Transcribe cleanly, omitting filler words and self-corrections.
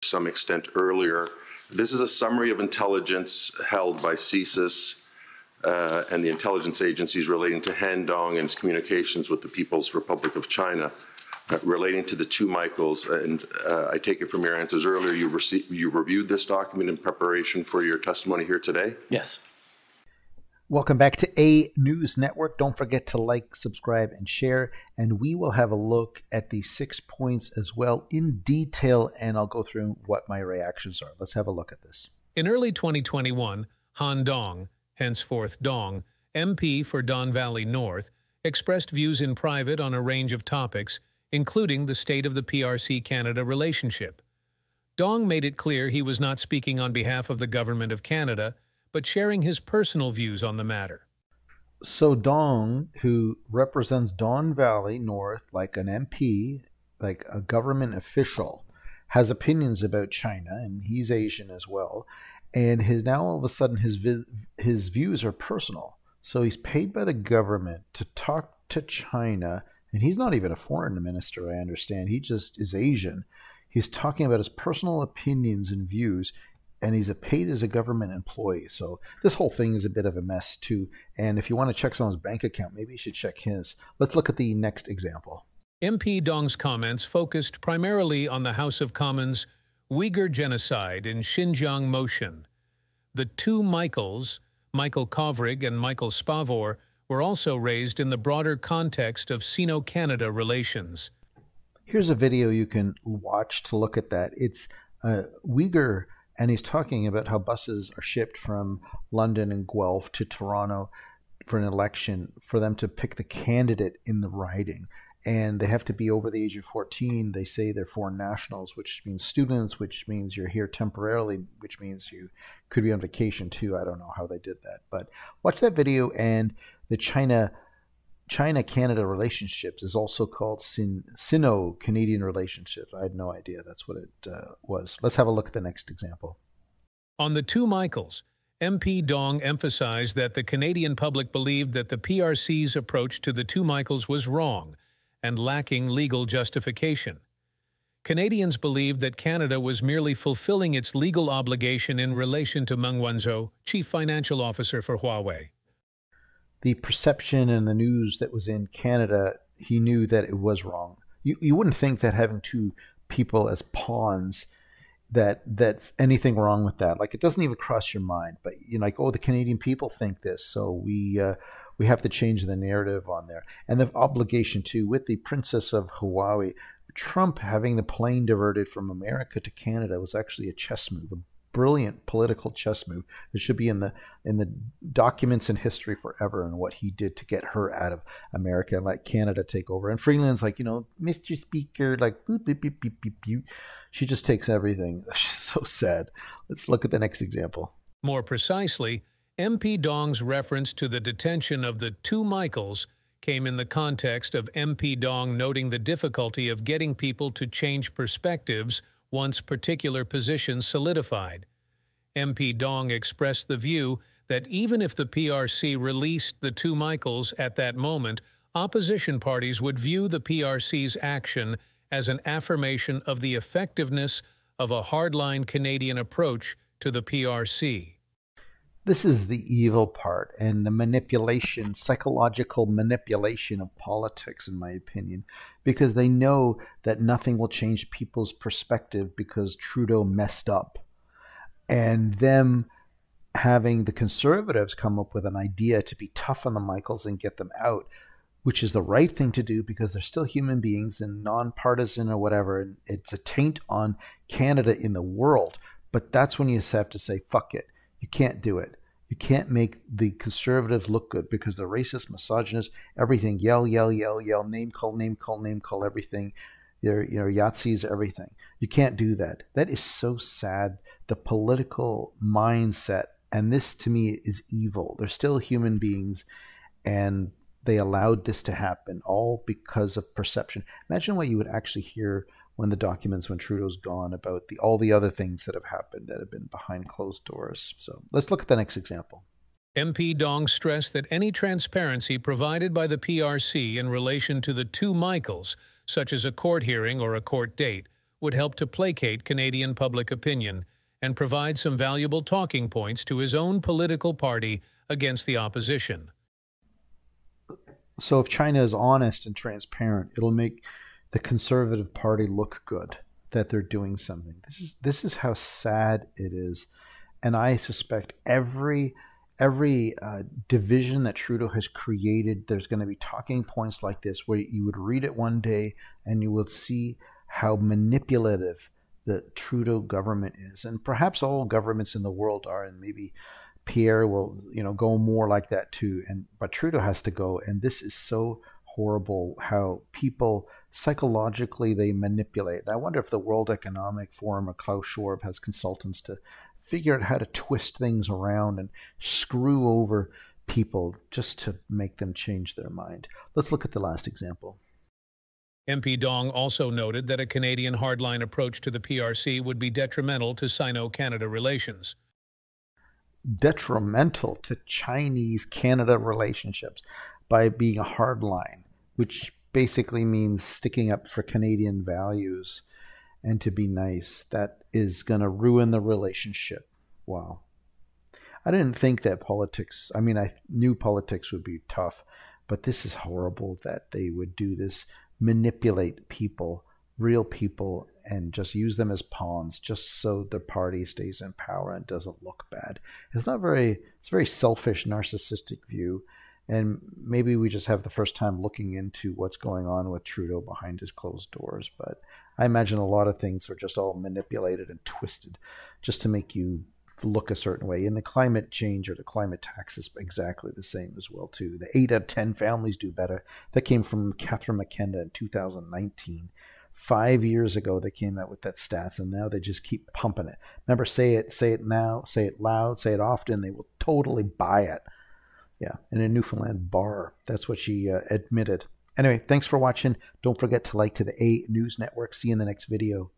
some extent earlier. This is a summary of intelligence held by CSIS and the intelligence agencies relating to Han Dong and his communications with the People's Republic of China, relating to the two Michaels. And I take it from your answers earlier, you reviewed this document in preparation for your testimony here today? Yes. Welcome back to A News Network. Don't forget to like, subscribe, and share. And we will have a look at the 6 points as well in detail, and I'll go through what my reactions are. Let's have a look at this. In early 2021, Han Dong, henceforth Dong, MP for Don Valley North, expressed views in private on a range of topics, including the state of the PRC-Canada relationship. Dong made it clear he was not speaking on behalf of the Government of Canada, but sharing his personal views on the matter. So Dong, who represents Don Valley North like an MP, like a government official, has opinions about China, and he's Asian as well. And now all of a sudden his views are personal. So he's paid by the government to talk to China, and he's not even a foreign minister, I understand. He just is Asian. He's talking about his personal opinions and views, and he's paid as a government employee. So this whole thing is a bit of a mess too. And if you want to check someone's bank account, maybe you should check his. Let's look at the next example. MP Dong's comments focused primarily on the House of Commons' Uyghur genocide in Xinjiang motion. The two Michaels, Michael Kovrig and Michael Spavor, were also raised in the broader context of Sino-Canada relations. Here's a video you can watch to look at that. It's Uyghur, and he's talking about how buses are shipped from London and Guelph to Toronto for an election for them to pick the candidate in the riding. And they have to be over the age of 14. They say they're foreign nationals, which means students, which means you're here temporarily, which means you could be on vacation too. I don't know how they did that. But watch that video. And the China-Canada relationships is also called Sino-Canadian relationships. I had no idea that's what it was. Let's have a look at the next example. On the two Michaels, MP Dong emphasized that the Canadian public believed that the PRC's approach to the two Michaels was wrong and lacking legal justification. Canadians believed that Canada was merely fulfilling its legal obligation in relation to Meng Wanzhou, chief financial officer for Huawei. The perception and the news that was in Canada, he knew that it was wrong. You wouldn't think that having two people as pawns, that's anything wrong with that. Like, it doesn't even cross your mind. But you're like, oh, the Canadian people think this, so we have to change the narrative on there. And the obligation too, with the Princess of Hawaii, Trump having the plane diverted from America to Canada was actually a chess move, a brilliant political chess move that should be in the documents in history forever, and what he did to get her out of America and let Canada take over. And Freeland's like, Mr. Speaker, like, boop, boop, boop, boop, boop, boop. She just takes everything. So sad. Let's look at the next example. More precisely, MP Dong's reference to the detention of the two Michaels came in the context of MP Dong noting the difficulty of getting people to change perspectives once particular positions solidified. MP Dong expressed the view that even if the PRC released the two Michaels at that moment, opposition parties would view the PRC's action as an affirmation of the effectiveness of a hardline Canadian approach to the PRC. This is the evil part, and the manipulation, psychological manipulation of politics, in my opinion, because they know that nothing will change people's perspective because Trudeau messed up. And them having the Conservatives come up with an idea to be tough on the Michaels and get them out, which is the right thing to do because they're still human beings and nonpartisan or whatever. And it's a taint on Canada in the world. But that's when you have to say, fuck it. You can't do it. You can't make the Conservatives look good because they're racist, misogynist, everything. Yell, yell, yell, yell, name call, name call, name call, everything. They're, Yahtzees, everything. You can't do that. That is so sad. The political mindset, and this to me is evil. They're still human beings, and they allowed this to happen all because of perception. Imagine what you would actually hear when the documents, when Trudeau's gone, about all the other things that have happened that have been behind closed doors. So let's look at the next example. MP Dong stressed that any transparency provided by the PRC in relation to the two Michaels, such as a court hearing or a court date, would help to placate Canadian public opinion and provide some valuable talking points to his own political party against the opposition. So if China is honest and transparent, it'll make the Conservative Party look good that they're doing something. This is how sad it is, and I suspect every division that Trudeau has created, there's going to be talking points like this where you would read it one day and you will see how manipulative the Trudeau government is, and perhaps all governments in the world are, and maybe Pierre will, go more like that too. But Trudeau has to go, and this is so horrible how people psychologically they manipulate. I wonder if the World Economic Forum or Klaus Schwab has consultants to figure out how to twist things around and screw over people just to make them change their mind. Let's look at the last example. MP Dong also noted that a Canadian hardline approach to the PRC would be detrimental to Sino-Canada relations. Detrimental to Chinese-Canada relationships by being a hardline, which basically means sticking up for Canadian values and to be nice. That is going to ruin the relationship. Wow. I didn't think that politics, I knew politics would be tough, but this is horrible that they would do this, manipulate people, real people, and just use them as pawns just so the party stays in power and doesn't look bad. It's a very selfish, narcissistic view. And maybe we just have the first time looking into what's going on with Trudeau behind his closed doors. But I imagine a lot of things are just all manipulated and twisted just to make you look a certain way. And the climate change or the climate tax is exactly the same as well, too. The 8 out of 10 families do better. That came from Catherine McKenna in 2019. 5 years ago, they came out with that stats, and now they just keep pumping it. Remember, say it now, say it loud, say it often. They will totally buy it. Yeah, in a Newfoundland bar. That's what she admitted. Anyway, thanks for watching. Don't forget to like to the A News Network. See you in the next video.